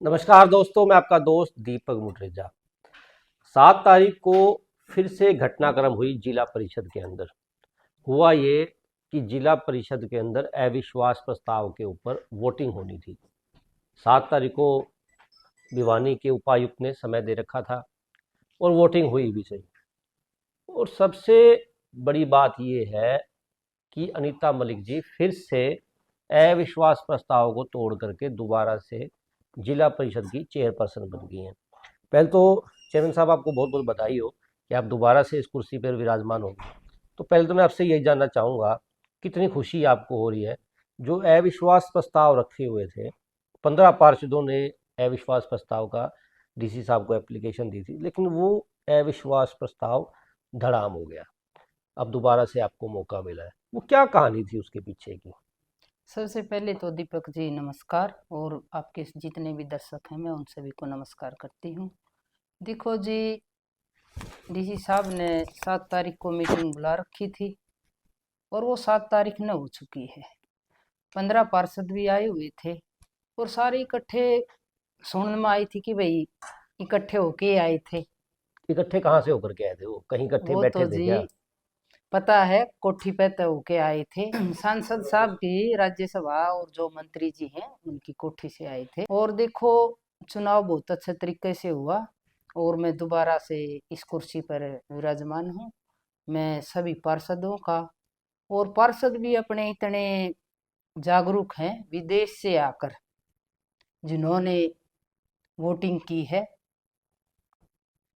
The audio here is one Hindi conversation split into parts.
नमस्कार दोस्तों, मैं आपका दोस्त दीपक मुटरेजा। 7 तारीख को फिर से घटनाक्रम हुई जिला परिषद के अंदर। हुआ ये कि जिला परिषद के अंदर अविश्वास प्रस्ताव के ऊपर वोटिंग होनी थी। 7 तारीख को भिवानी के उपायुक्त ने समय दे रखा था और वोटिंग हुई भी सही। और सबसे बड़ी बात ये है कि अनीता मलिक जी फिर से अविश्वास प्रस्ताव को तोड़ करके दोबारा से जिला परिषद की चेयरपर्सन बन गई हैं। पहले तो चेयरमैन साहब, आपको बहुत बहुत बधाई हो कि आप दोबारा से इस कुर्सी पर विराजमान होंगे। तो पहले तो मैं आपसे यही जानना चाहूँगा, कितनी खुशी आपको हो रही है? जो अविश्वास प्रस्ताव रखे हुए थे, 15 पार्षदों ने अविश्वास प्रस्ताव का डीसी साहब को एप्लीकेशन दी थी, लेकिन वो अविश्वास प्रस्ताव धड़ाम हो गया। अब दोबारा से आपको मौका मिला है, वो क्या कहानी थी उसके पीछे की? सबसे पहले तो दीपक जी नमस्कार, और आपके जितने भी दर्शक हैं मैं उन सभी को नमस्कार करती हूँ। देखो जी, डीसी साहब ने 7 तारीख को मीटिंग बुला रखी थी और वो 7 तारीख न हो चुकी है। 15 पार्षद भी आए हुए थे और सारे इकट्ठे सुनने में आई थी कि भाई इकट्ठे होके आए थे। इकट्ठे कहाँ से होकर के आए थे? वो कहीं इकट्ठे वो तो बैठे थे जी क्या? पता है, कोठी पे तो होके आए थे। सांसद साहब की राज्यसभा और जो मंत्री जी हैं उनकी कोठी से आए थे। और देखो, चुनाव बहुत अच्छे तरीके से हुआ और मैं दोबारा से इस कुर्सी पर विराजमान हूँ। मैं सभी पार्षदों का, और पार्षद भी अपने इतने जागरूक हैं विदेश से आकर जिन्होंने वोटिंग की है।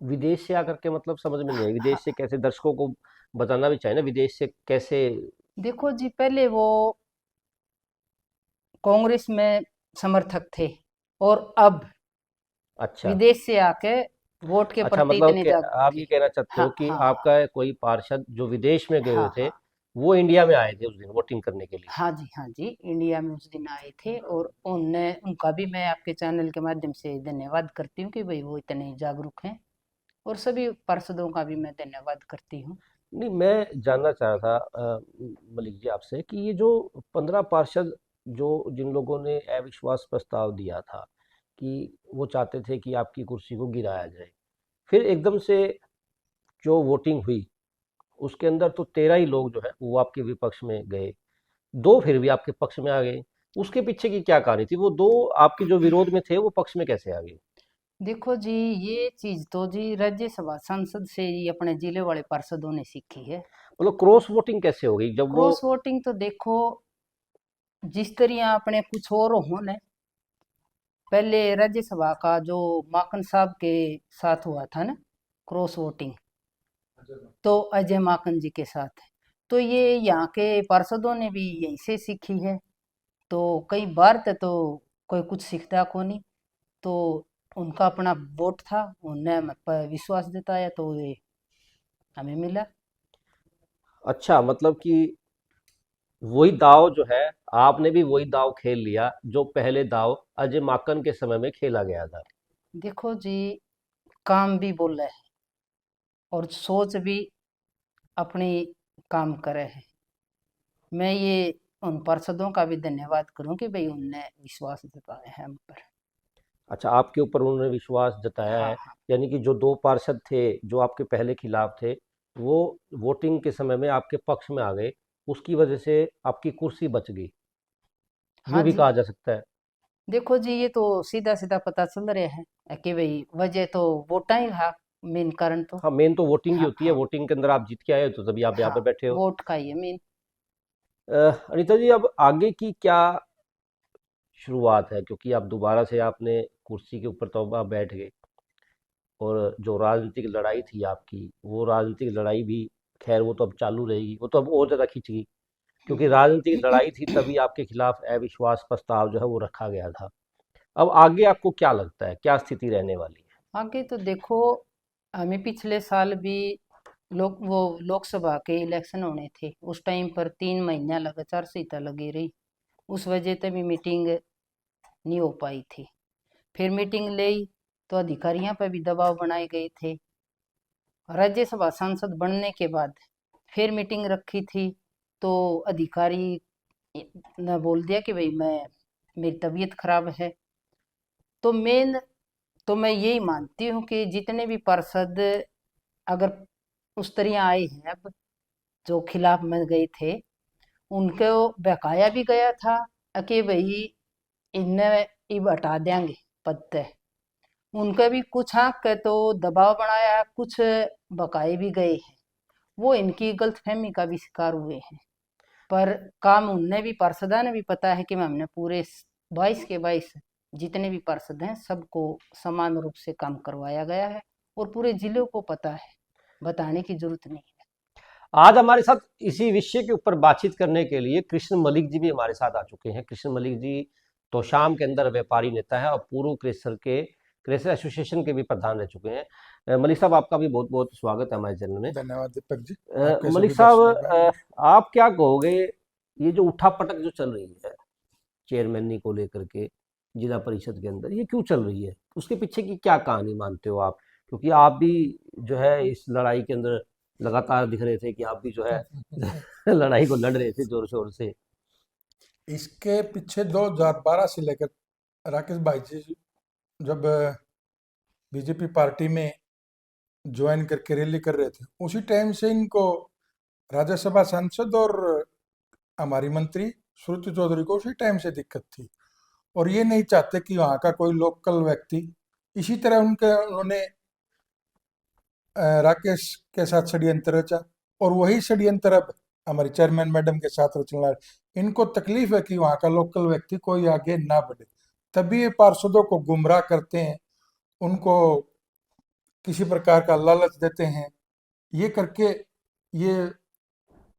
विदेश से आकर के मतलब समझ में नहीं आई। विदेश से कैसे? दर्शकों को बताना भी चाहिए ना, विदेश से कैसे? देखो जी, पहले वो कांग्रेस में समर्थक थे और अब अच्छा। विदेश से आके वोट के अच्छा, प्रति मतलब इतने जागरूक आप थे। ये कहना चाहते हाँ हो कि हाँ हाँ आपका कोई पार्षद जो विदेश में गए हाँ हुए थे, हाँ वो इंडिया में आए थे उस दिन वोटिंग करने के लिए? हाँ जी, हाँ जी, इंडिया में उस दिन आए थे और उनने उनका भी मैं आपके चैनल के माध्यम से धन्यवाद करती हूँ कि भाई वो इतने जागरूक हैं, और सभी पार्षदों का भी मैं धन्यवाद करती हूँ। नहीं, मैं जानना चाह रहा था मलिक जी आपसे कि ये जो 15 पार्षद, जो जिन लोगों ने अविश्वास प्रस्ताव दिया था कि वो चाहते थे कि आपकी कुर्सी को गिराया जाए, फिर एकदम से जो वोटिंग हुई उसके अंदर तो 13 ही लोग जो है वो आपके विपक्ष में गए, दो फिर भी आपके पक्ष में आ गए। उसके पीछे की क्या कहानी थी? वो दो आपके जो विरोध में थे वो पक्ष में कैसे आ गए? देखो जी, ये चीज तो जी राज्यसभा सांसद से ही अपने जिले वाले पार्षदों ने सीखी है। मतलब क्रॉस वोटिंग कैसे हो गई जब वो? क्रॉस वोटिंग तो देखो, जिस तरह अपने कुछ और होने, पहले राज्यसभा का जो माकन साहब के साथ हुआ था ना क्रॉस वोटिंग, तो अजय माकन जी के साथ, तो ये यहाँ के पार्षदों ने भी यहीं से सीखी है। तो कई बार तो कोई कुछ सीखता को नहीं, तो उनका अपना वोट था, उनने हम पर विश्वास जताया तो ये हमें मिला। अच्छा, मतलब कि वही दाव जो है, आपने भी वही दाव खेल लिया जो पहले दाव अजय माकन के समय में खेला गया था। देखो जी, काम भी बोले है और सोच भी अपनी काम करे है। मैं ये उन पार्षदों का भी धन्यवाद करूं कि भाई उनने विश्वास जताया है हम पर। अच्छा, आपके ऊपर उन्होंने विश्वास जताया हाँ है। हाँ यानी कि जो दो पार्षद थे जो आपके पहले खिलाफ थे, वो वोटिंग के समय में आपके पक्ष में आ गए, उसकी वजह से आपकी कुर्सी बच गई, हाँ यूं भी जी। कहा जा सकता है। देखो जी, ये तो सीधा सीधा पता चल रहा है कि भाई वजह तो वोटा ही था, मेन कारण तो। हाँ, मेन तो वोटिंग ही हाँ होती है। हाँ वोटिंग के अंदर आप जीत के आए हो तो तभी आप यहाँ हाँ, पे बैठे हो। वोट का ही है मेन। अनीता जी, अब आगे की क्या शुरुआत है? क्योंकि आप दोबारा से आपने कुर्सी के ऊपर तो आप बैठ गए, और जो राजनीतिक लड़ाई थी आपकी, वो राजनीतिक लड़ाई भी, खैर वो तो अब चालू रहेगी, वो तो अब और ज़्यादा खिंचेगी। क्योंकि राजनीतिक लड़ाई थी तभी आपके खिलाफ अविश्वास प्रस्ताव जो है वो रखा गया था। अब आगे आपको क्या लगता है, क्या स्थिति रहने वाली है? आगे तो देखो, हमें पिछले साल भी लोकसभा के इलेक्शन होने थे, उस टाइम पर 3 महीना लगातार सीता लगी रही। उस वजह से भी मीटिंग नहीं हो पाई थी। फिर मीटिंग ली तो अधिकारियों पर भी दबाव बनाए गए थे। राज्यसभा सांसद बनने के बाद फिर मीटिंग रखी थी, तो अधिकारी ने बोल दिया कि भाई मैं, मेरी तबीयत खराब है, तो मैं यही मानती हूँ कि जितने भी पार्षद अगर उस तरह आए हैं अब जो खिलाफ में गए थे, उनको बहकाया भी गया था कि भाई इन्हें इब हटा देंगे पद से। उनका भी कुछ आंक के तो दबाव बनाया, कुछ बकाए भी गए हैं। वो इनकी गलतफहमी का भी शिकार हुए हैं। पर काम उनने भी, पार्षदा ने भी पता है कि हमने पूरे 22 के 22 जितने भी पार्षद हैं सबको समान रूप से काम करवाया गया है, और पूरे जिले को पता है, बताने की जरूरत नहीं है। आज हमारे साथ इसी विषय के ऊपर बातचीत करने के लिए कृष्ण मलिक जी भी हमारे साथ आ चुके हैं। कृष्ण मलिक जी तोशाम के अंदर व्यापारी नेता है और पूर्व क्रेसर एसोसिएशन के भी प्रधान रह चुके हैं। मलिक साहब, आपका भी बहुत बहुत स्वागत है हमारे चैनल में। धन्यवाद दीपक जी। मलिक साहब, आप क्या कहोगे, ये जो उठापटक जो चल रही है चेयरमैनी को लेकर के जिला परिषद के अंदर, ये क्यों चल रही है? उसके पीछे की क्या कहानी मानते हो आप? क्योंकि आप भी जो है इस लड़ाई के अंदर लगातार दिख रहे थे कि आप भी जो है लड़ाई को लड़ रहे थे जोर शोर से। इसके पीछे 2012 से लेकर राकेश भाई जी जब बीजेपी पार्टी में ज्वाइन करके रैली कर रहे थे, उसी टाइम से इनको राज्यसभा सांसद और हमारी मंत्री श्रुति चौधरी को उसी टाइम से दिक्कत थी, और ये नहीं चाहते कि वहाँ का कोई लोकल व्यक्ति। इसी तरह उन्होंने राकेश के साथ षड्यंत्र रचा, और वही षड्यंत्र अब हमारी चेयरमैन मैडम के साथ रचना है। इनको तकलीफ है कि वहाँ का लोकल व्यक्ति कोई आगे ना बढ़े, तभी ये पार्षदों को गुमराह करते हैं, उनको किसी प्रकार का लालच देते हैं। ये करके ये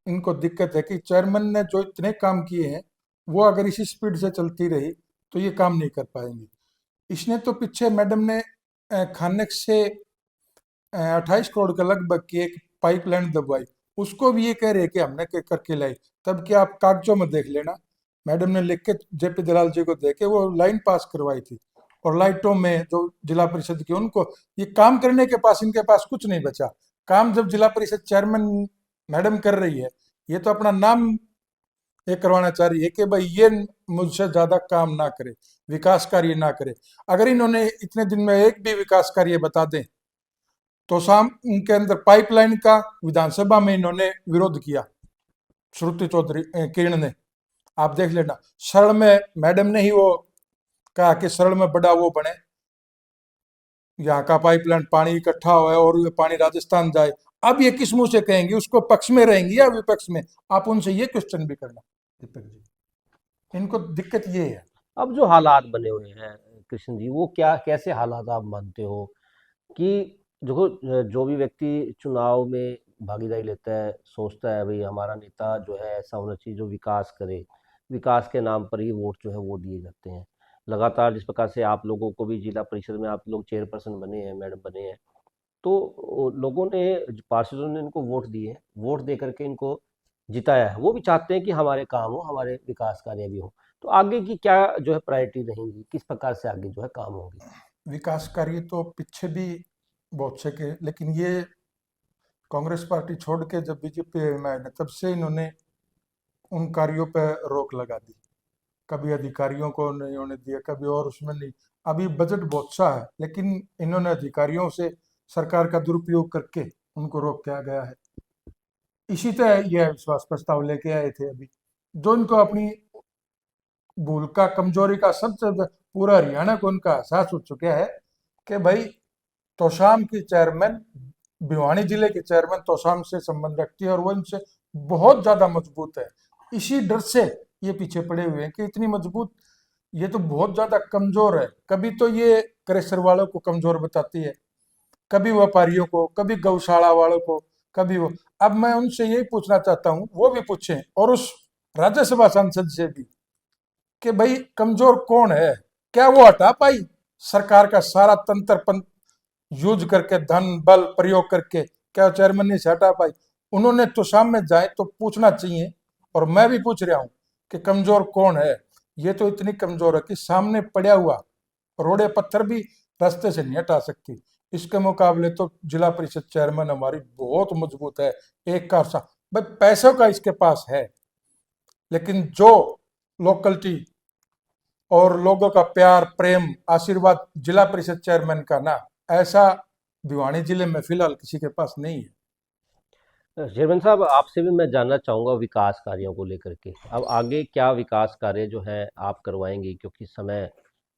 इनको दिक्कत है कि चेयरमैन ने जो इतने काम किए हैं, वो अगर इसी स्पीड से चलती रही तो ये काम नहीं कर पाएंगे। इसने तो पीछे मैडम ने खानेक से 28 करोड़ के लगभग की एक पाइपलाइन दबवाई, उसको भी ये कह रहे कि हमने करके लाई। तब कि आप कागजों में देख लेना, मैडम ने लिख के जेपी दलाल जी को दे के वो लाइन पास करवाई थी। और लाइटों में जो जिला परिषद की, उनको ये काम करने के पास, इनके पास कुछ नहीं बचा। काम जब जिला परिषद चेयरमैन मैडम कर रही है, ये तो अपना नाम ये करवाना चाह रही है कि भाई ये मुझसे ज्यादा काम ना करे, विकास कार्य ना करे। अगर इन्होंने इतने दिन में एक भी विकास कार्य बता दें तो शाम उनके अंदर पाइपलाइन का विधानसभा में इन्होंने विरोध किया, श्रुति चौधरी किरण ने, आप देख लेना। शरण में मैडम ने ही वो कहा कि शरण में बड़ा वो बने, यहाँ का पाइपलाइन पानी इकट्ठा हुआ है और ये पानी राजस्थान जाए। अब ये किस मुंह से कहेंगे, उसको पक्ष में रहेंगी या विपक्ष में? आप उनसे ये क्वेश्चन भी करना दीपक जी, इनको दिक्कत ये है। अब जो हालात बने हुए हैं कृष्ण जी, वो क्या, कैसे हालात आप मानते हो कि देखो, जो भी व्यक्ति चुनाव में भागीदारी लेता है, सोचता है भाई हमारा नेता जो है ऐसा होना चाहिए जो विकास करे, विकास के नाम पर ही वोट जो है वो दिए जाते हैं। लगातार जिस प्रकार से आप लोगों को भी जिला परिषद में आप लोग चेयरपर्सन बने हैं, मैडम बने हैं, तो लोगों ने, पार्षदों ने इनको वोट दिए, वोट दे करके इनको जिताया है। वो भी चाहते हैं कि हमारे काम हो, हमारे विकास कार्य भी हो। तो आगे की क्या जो है प्रायोरिटी रहेंगी, किस प्रकार से आगे जो है काम होगी? विकास कार्य तो पीछे भी बहुत से के, लेकिन ये कांग्रेस पार्टी छोड़ के जब बीजेपी में आए, तब से इन्होंने उन कार्यों पर रोक लगा दी। कभी अधिकारियों को नहीं होने दिया, कभी और उसमें नहीं। अभी बजट बहुत सा है, लेकिन इन्होंने अधिकारियों से सरकार का दुरुपयोग करके उनको रोक किया गया है। इसी तरह यह विश्वास प्रस्ताव लेके आए थे अभी, जो इनको अपनी भूल का, कमजोरी का सबसे पूरा हरियाणा को उनका एहसास हो चुका है कि भाई तोशाम की चेयरमैन, भिवानी जिले के चेयरमैन तोशाम से संबंध रखती है और वो इनसे बहुत ज्यादा मजबूत है। इसी डर से ये पीछे पड़े हुए हैं कि इतनी मजबूत, ये तो बहुत ज्यादा कमजोर है। कभी तो ये क्रेशर वालों को कमजोर बताती है, कभी व्यापारियों को, कभी गौशाला वालों को, कभी वो। अब मैं उनसे यही पूछना चाहता हूँ, वो भी पूछें, और उस राज्यसभा सांसद से भी, कि भाई कमजोर कौन है? क्या वो हटा पाई सरकार का सारा तंत्र यूज करके, धन बल प्रयोग करके? क्या चेयरमैन ने से हटा पाई? उन्होंने तो सामने जाए तो पूछना चाहिए। और मैं भी पूछ रहा हूँ कि कमजोर कौन है? ये तो इतनी कमजोर है कि सामने पड़ा हुआ रोड़े पत्थर भी रास्ते से नहीं हटा सकती। इसके मुकाबले तो जिला परिषद चेयरमैन हमारी बहुत मजबूत है, एक का सा। भाई पैसों का इसके पास है, लेकिन जो लोकलिटी और लोगों का प्यार प्रेम आशीर्वाद जिला परिषद चेयरमैन का ना, ऐसा भिवानी जिले में फिलहाल किसी के पास नहीं है। चेयरमैन साहब, आपसे भी मैं जानना चाहूँगा विकास कार्यों को लेकर के। अब आगे क्या विकास कार्य जो है आप करवाएंगे, क्योंकि समय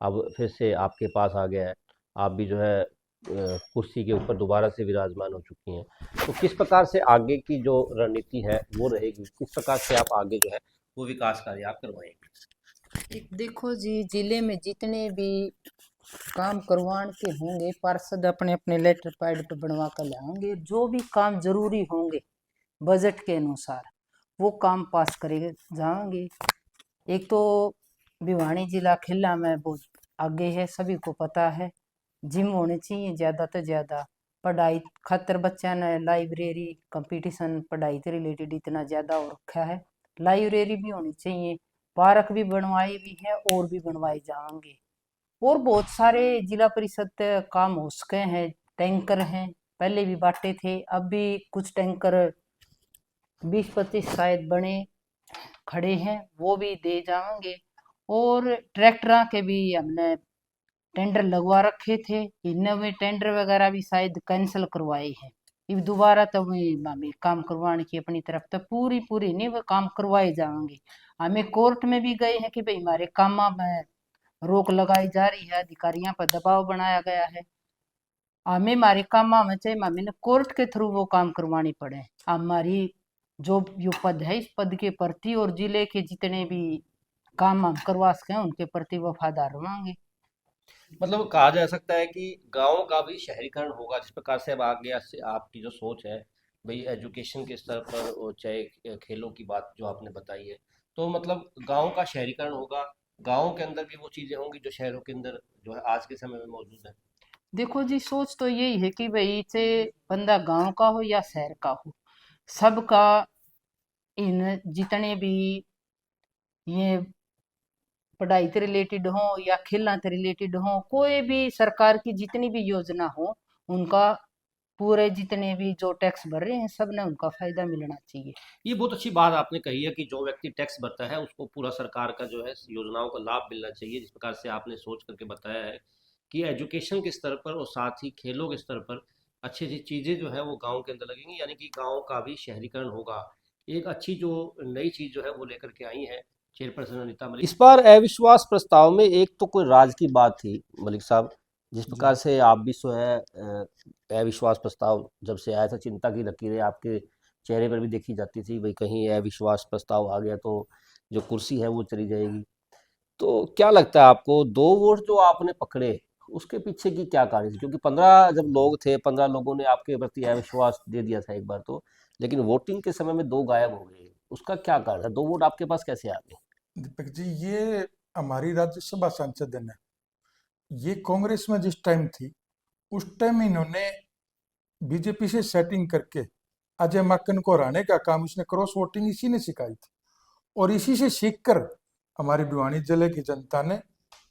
अब फिर से आपके पास आ गया है। आप भी जो है कुर्सी के ऊपर दोबारा से विराजमान हो चुकी हैं। तो किस प्रकार से आगे की जो रणनीति है वो रहेगी, किस प्रकार से आप आगे जो है वो विकास कार्य आप करवाएंगे? एक देखो जी, जिले में जितने भी काम करवाने के होंगे पार्षद अपने अपने लेटर पैड पे बनवा कर लाएंगे। जो भी काम जरूरी होंगे बजट के अनुसार वो काम पास करे जाएंगे। एक तो भिवानी जिला खेला में बहुत आगे है, सभी को पता है। जिम होने चाहिए ज़्यादा से ज़्यादा। पढ़ाई खातर बच्चा ने लाइब्रेरी कंपटीशन पढ़ाई से रिलेटेड इतना ज़्यादा हो रखा है, लाइब्रेरी भी होनी चाहिए। पार्क भी बनवाए भी है और भी बनवाए जाएंगे। और बहुत सारे जिला परिषद काम हो सके हैं। टैंकर हैं, पहले भी बांटे थे, अब भी कुछ टैंकर 20-25 शायद बने खड़े हैं, वो भी दे जाएंगे। और ट्रैक्टर के भी हमने टेंडर लगवा रखे थे, इनमें भी टेंडर वगैरह भी शायद कैंसिल करवाए हैं। अब दोबारा तो हमें काम करवाने की अपनी तरफ तो पूरी पूरी नहीं, वो काम करवाए जाएंगे। हमें कोर्ट में भी गए हैं कि भाई हमारे काम में रोक लगाई जा रही है, अधिकारियों पर दबाव बनाया गया है। हमें हमारे काम में चाहे हमें कोर्ट के थ्रू वो काम करवानी पड़े। हमारी जो यो पद है, इस पद के प्रति और जिले के जितने भी काम हम करवा सके उनके प्रति वफादार रहेंगे। मतलब कहा जा सकता है कि गाँव का भी शहरीकरण होगा, जिस प्रकार से अब आगे से आपकी जो सोच है भाई एजुकेशन के स्तर पर, और चाहे खेलों की बात जो आपने बताई है, तो मतलब गाँव का शहरीकरण होगा। गाँव के अंदर भी वो चीज़ें होंगी जो शहरों के अंदर जो है आज के समय में मौजूद है। देखो जी, सोच तो यही है कि भाई चाहे बंदा गांव का हो या शहर का हो, सबका इन जितने भी ये पढ़ाई से रिलेटेड हो या खेलना से रिलेटेड हो, कोई भी सरकार की जितनी भी योजना हो, उनका पूरे जितने भी जो टैक्स भर रहे हैं सब ने उनका फायदा मिलना चाहिए। ये बहुत अच्छी बात आपने कही है कि जो व्यक्ति टैक्स भरता है उसको पूरा सरकार का जो है योजनाओं का लाभ मिलना चाहिए। जिस प्रकार से आपने सोच करके बताया है कि एजुकेशन के स्तर पर और साथ ही खेलों के स्तर पर अच्छी अच्छी चीज़ें जो है वो गांव के अंदर लगेंगी, यानी कि गांव का भी शहरीकरण होगा। एक अच्छी जो नई चीज़ जो है वो लेकर के आई है चेयरपर्सन अनिता मलिक। इस बार अविश्वास प्रस्ताव में एक तो कोई राज की बात थी मलिक साहब, जिस जी प्रकार से आप भी जो है अविश्वास प्रस्ताव जब से आया था चिंता की लकीरें आपके चेहरे पर भी देखी जाती थी, भाई कहीं अविश्वास प्रस्ताव आ गया तो जो कुर्सी है वो चली जाएगी। तो क्या लगता है आपको, 2 वोट जो आपने पकड़े उसके पीछे की क्या कहानी थी? क्योंकि 15 जब लोग थे, 15 लोगों ने आपके प्रति अविश्वास दे दिया था एक बार तो, लेकिन वोटिंग के समय में 2 गायब हो गए। उसका क्या कारण है? 2 वोट आपके पास कैसे आ गए? दीपक जी, ये हमारी राज्यसभा सांसद है ना, ये कांग्रेस में जिस टाइम थी उस टाइम इन्होंने बीजेपी से सेटिंग करके अजय माकन को हराने का काम, इसने क्रॉस वोटिंग इसी ने सिखाई थी। और इसी से सीखकर हमारी भिवानी जिले की जनता ने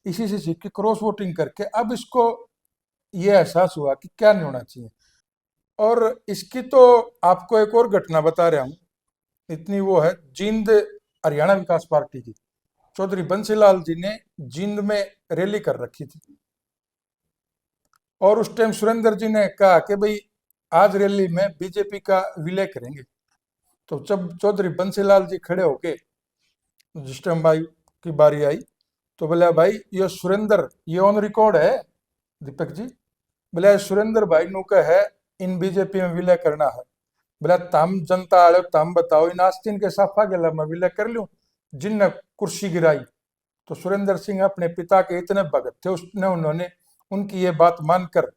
इसी से सीख के क्रॉस वोटिंग करके अब इसको ये एहसास हुआ कि क्या नहीं होना चाहिए। और इसकी तो आपको एक और घटना बता रहा हूँ, इतनी वो है जींद हरियाणा विकास पार्टी की, चौधरी बंसीलाल जी ने जींद में रैली कर रखी थी। और उस टाइम सुरेंद्र जी ने कहा कि भाई आज रैली में बीजेपी का विलय करेंगे। तो जब चौधरी बंसीलाल जी खड़े होके जिस टाइम भाई की बारी आई तो बोला भाई ये सुरेंद्र, ये ऑन रिकॉर्ड है दीपक जी, बोला सुरेंद्र भाई नु का है इन बीजेपी में विलय करना है। बोला तम जनता आलो तम बताओ इन आस्तीन के साफा गला मैं विलय कर लूं जिनने कुर्सी गिराई। तो सुरेंद्र सिंह अपने पिता के इतने भगत थे, उसने उन्होंने उनकी ये बात मानकर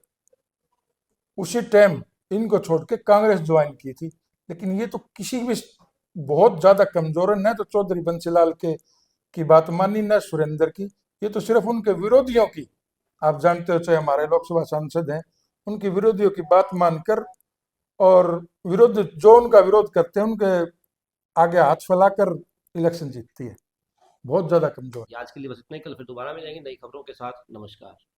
उसी टाइम इनको छोड़ के कांग्रेस ज्वाइन की थी। लेकिन ये तो किसी भी बहुत ज्यादा कमजोर न तो चौधरी बंसीलाल के की बात मानी न सुरेंद्र की, ये तो सिर्फ उनके विरोधियों की, आप जानते हो चाहे हमारे लोकसभा सांसद हैं, उनके विरोधियों की बात मानकर और विरोध जो उनका विरोध करते हैं उनके आगे हाथ फैलाकर इलेक्शन जीतती है। बहुत ज्यादा कमजोर। आज के लिए बस इतना ही, कल फिर दोबारा मिलेंगे नई खबरों के साथ। नमस्कार।